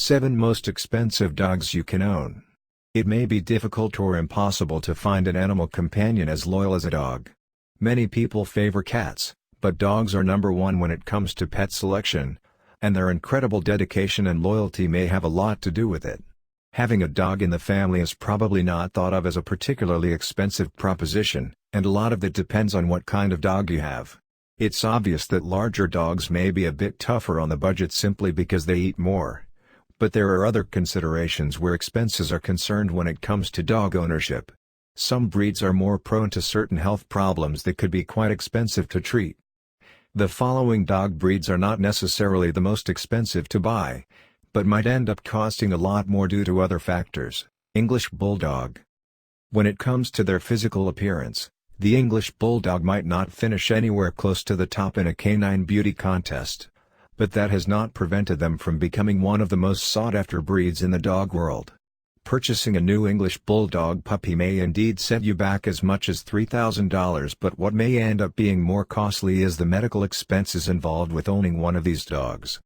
7 Most expensive dogs you can own. It may be difficult or impossible to find an animal companion as loyal as a dog. Many people favor cats, but dogs are number one when it comes to pet selection, and their incredible dedication and loyalty may have a lot to do with it. Having a dog in the family is probably not thought of as a particularly expensive proposition, and a lot of it depends on what kind of dog you have. It's obvious that larger dogs may be a bit tougher on the budget simply because they eat more. But there are other considerations where expenses are concerned when it comes to dog ownership. Some breeds are more prone to certain health problems that could be quite expensive to treat. The following dog breeds are not necessarily the most expensive to buy, but might end up costing a lot more due to other factors. English Bulldog. When it comes to their physical appearance, the English Bulldog might not finish anywhere close to the top in a canine beauty contest, but that has not prevented them from becoming one of the most sought-after breeds in the dog world. Purchasing a new English Bulldog puppy may indeed set you back as much as $3,000, but what may end up being more costly is the medical expenses involved with owning one of these dogs.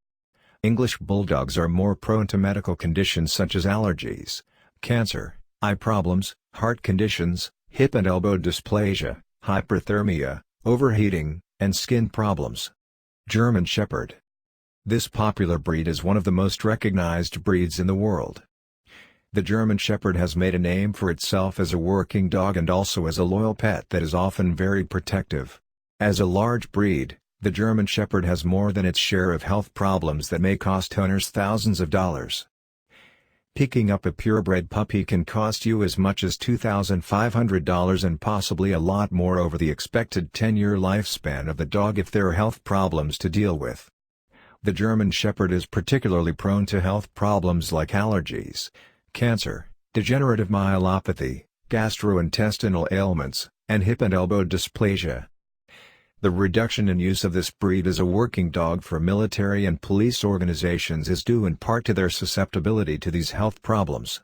English Bulldogs are more prone to medical conditions such as allergies, cancer, eye problems, heart conditions, hip and elbow dysplasia, hyperthermia, overheating, and skin problems. German Shepherd. This popular breed is one of the most recognized breeds in the world. The German Shepherd has made a name for itself as a working dog and also as a loyal pet that is often very protective. As a large breed, the German Shepherd has more than its share of health problems that may cost owners thousands of dollars. Picking up a purebred puppy can cost you as much as $2,500 and possibly a lot more over the expected 10-year lifespan of the dog if there are health problems to deal with. The German Shepherd is particularly prone to health problems like allergies, cancer, degenerative myelopathy, gastrointestinal ailments, and hip and elbow dysplasia. The reduction in use of this breed as a working dog for military and police organizations is due in part to their susceptibility to these health problems.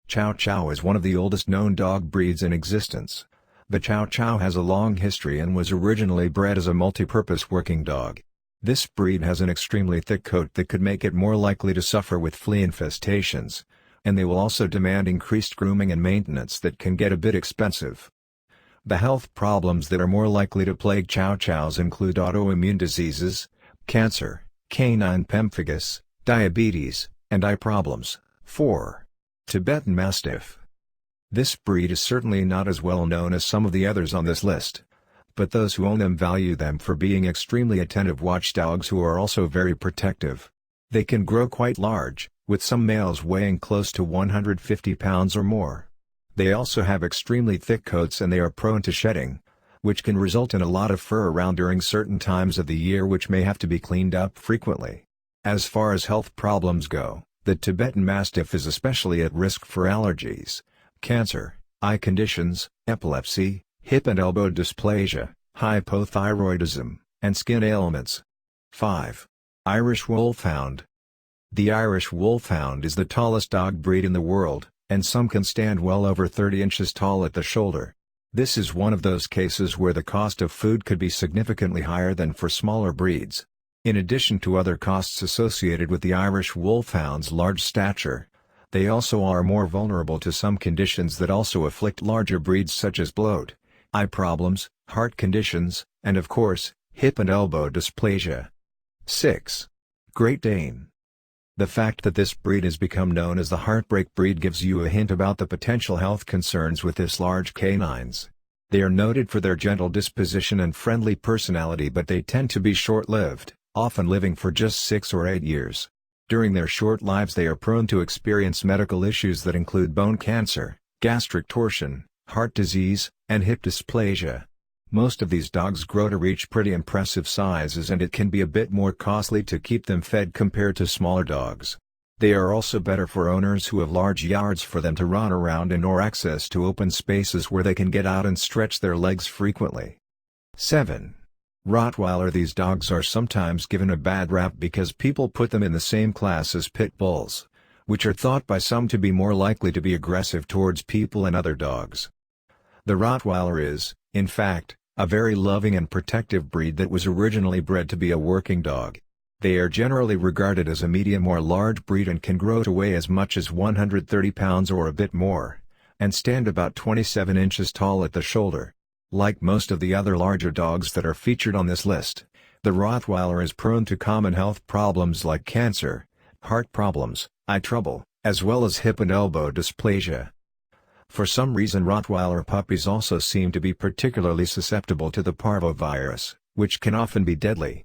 Chow Chow is one of the oldest known dog breeds in existence. The Chow Chow has a long history and was originally bred as a multi-purpose working dog. This breed has an extremely thick coat that could make it more likely to suffer with flea infestations, and they will also demand increased grooming and maintenance that can get a bit expensive. The health problems that are more likely to plague Chow Chows include autoimmune diseases, cancer, canine pemphigus, diabetes, and eye problems. 4. Tibetan Mastiff. This breed is certainly not as well known as some of the others on this list, but those who own them value them for being extremely attentive watchdogs who are also very protective. They can grow quite large, with some males weighing close to 150 pounds or more. They also have extremely thick coats and they are prone to shedding, which can result in a lot of fur around during certain times of the year which may have to be cleaned up frequently. As far as health problems go, the Tibetan Mastiff is especially at risk for allergies, cancer, eye conditions, epilepsy, hip and elbow dysplasia, hypothyroidism, and skin ailments. 5. Irish Wolfhound. The Irish Wolfhound is the tallest dog breed in the world, and some can stand well over 30 inches tall at the shoulder. This is one of those cases where the cost of food could be significantly higher than for smaller breeds. In addition to other costs associated with the Irish Wolfhound's large stature, they also are more vulnerable to some conditions that also afflict larger breeds such as bloat, eye problems, heart conditions, and of course, hip and elbow dysplasia. 6. Great Dane. The fact that this breed has become known as the heartbreak breed gives you a hint about the potential health concerns with this large canines. They are noted for their gentle disposition and friendly personality, but they tend to be short-lived, often living for just 6 or 8 years. During their short lives they are prone to experience medical issues that include bone cancer, gastric torsion, heart disease, and hip dysplasia. Most of these dogs grow to reach pretty impressive sizes and it can be a bit more costly to keep them fed compared to smaller dogs. They are also better for owners who have large yards for them to run around in or access to open spaces where they can get out and stretch their legs frequently. 7. Rottweiler. These dogs are sometimes given a bad rap because people put them in the same class as pit bulls, which are thought by some to be more likely to be aggressive towards people and other dogs. The Rottweiler is, in fact, a very loving and protective breed that was originally bred to be a working dog. They are generally regarded as a medium or large breed and can grow to weigh as much as 130 pounds or a bit more, and stand about 27 inches tall at the shoulder. Like most of the other larger dogs that are featured on this list, the Rottweiler is prone to common health problems like cancer, heart problems, eye trouble, as well as hip and elbow dysplasia. For some reason Rottweiler puppies also seem to be particularly susceptible to the parvovirus, which can often be deadly.